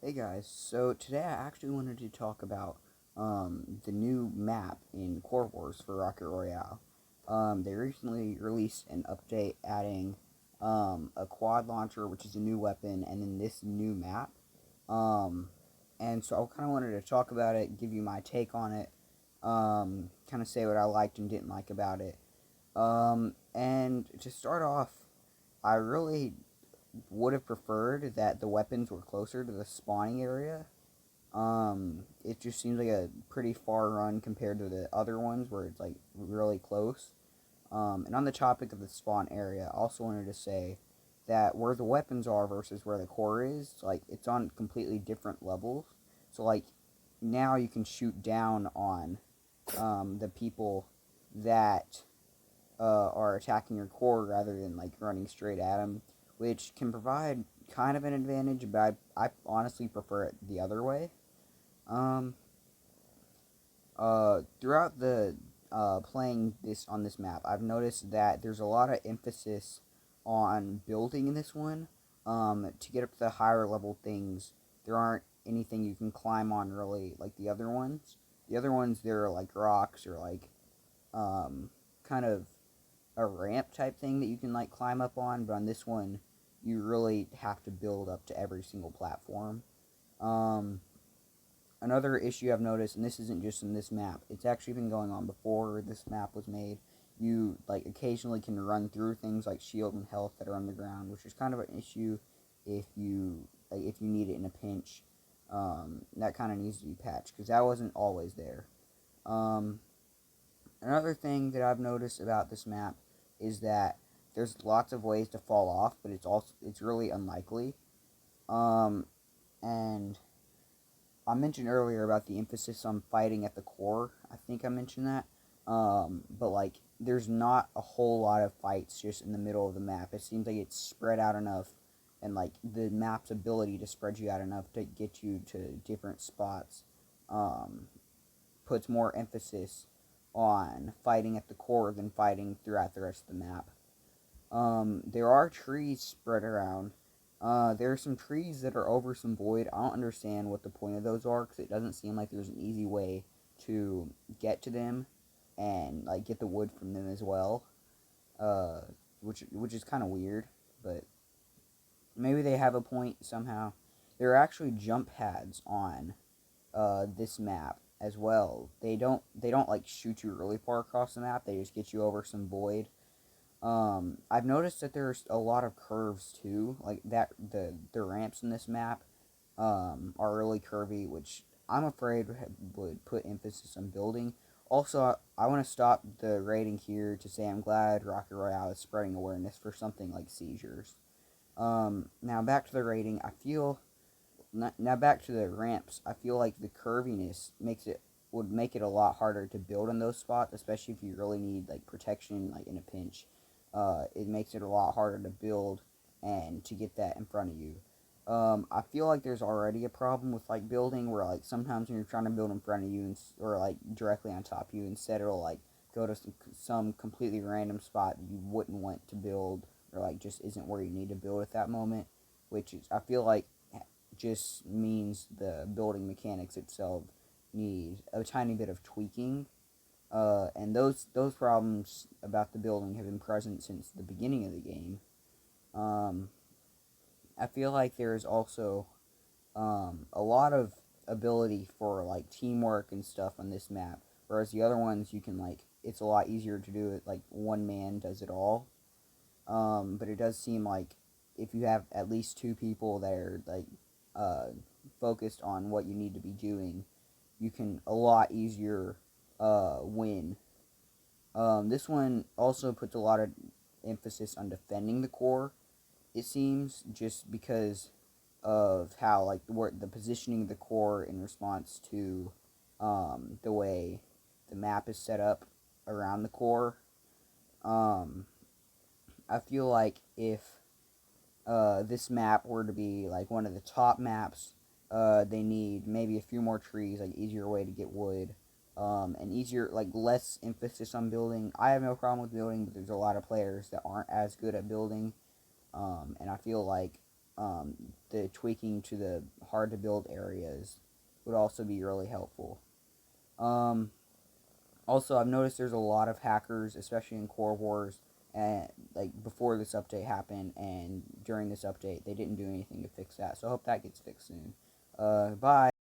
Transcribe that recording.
Hey guys, so today I actually wanted to talk about the new map in Core Wars for Rocket Royale. They recently released an update adding a quad launcher, which is a new weapon, and then this new map. Um, and so I kind of wanted to talk about it, give you my take on it, kind of say what I liked and didn't like about it. And to start off, I really would have preferred that the weapons were closer to the spawning area. It just seems like a pretty far run compared to the other ones where it's like really close. And on the topic of the spawn area, I also wanted to say that where the weapons are versus where the core is, like it's on completely different levels. So like now you can shoot down on the people that are attacking your core rather than like running straight at them, which can provide kind of an advantage, but I honestly prefer it the other way. Um, Throughout the playing this on this map, I've noticed that there's a lot of emphasis on building in this one. To get up to the higher level things, there aren't anything you can climb on really like the other ones. The other ones, they're like rocks or like kind of a ramp type thing that you can like climb up on, but on this one, you really have to build up to every single platform. Um, Another issue I've noticed, and this isn't just in this map, it's actually been going on before this map was made. You like occasionally can run through things like shield and health that are on the ground, which is kind of an issue if you need it in a pinch. That kind of needs to be patched because that wasn't always there. Um, Another thing that I've noticed about this map is that there's lots of ways to fall off, but it's really unlikely. Um, and I mentioned earlier about the emphasis on fighting at the core. I think I mentioned that. But like, there's not a whole lot of fights just in the middle of the map. It seems like it's spread out enough, and like the map's ability to spread you out enough to get you to different spots, um, puts more emphasis on fighting at the core than fighting throughout the rest of the map. There are trees spread around. There are some trees that are over some void. I don't understand what the point of those are because it doesn't seem like there's an easy way to get to them and like get the wood from them as well. Uh, which is kind of weird, but maybe they have a point somehow. There are actually jump pads on this map as well. They don't like shoot you really far across the map. They just get you over some void. I've noticed that there's a lot of curves too, like that the ramps in this map are really curvy, which I'm afraid would put emphasis on building. Also, I want to stop the rating here to say I'm glad Rocket Royale is spreading awareness for something like seizures. Now back to the rating. Now back to the ramps. I feel like the curviness would make it a lot harder to build in those spots, especially if you really need like protection, like in a pinch. It makes it a lot harder to build and to get that in front of you. I feel like there's already a problem with like building where like sometimes when you're trying to build in front of you or like directly on top of you, instead it'll like go to some completely random spot that you wouldn't want to build or like just isn't where you need to build at that moment, which is I feel like just means the building mechanics itself need a tiny bit of tweaking. And those problems about the building have been present since the beginning of the game. Um, I feel like there is also a lot of ability for like teamwork and stuff on this map, whereas the other ones you can like it's a lot easier to do it like one man does it all. But it does seem like if you have at least two people that are like uh, focused on what you need to be doing, you can a lot easier win. This one also puts a lot of emphasis on defending the core. It seems just because of how like the positioning of the core in response to the way the map is set up around the core. Um, I feel like if this map were to be like one of the top maps, they need maybe a few more trees, like easier way to get wood, and easier like less emphasis on building. I have no problem with building, but there's a lot of players that aren't as good at building, and I feel like the tweaking to the hard to build areas would also be really helpful. Um, Also, I've noticed there's a lot of hackers, especially in Core Wars, and like before this update happened and during this update, they didn't do anything to fix that. So I hope that gets fixed soon. Bye.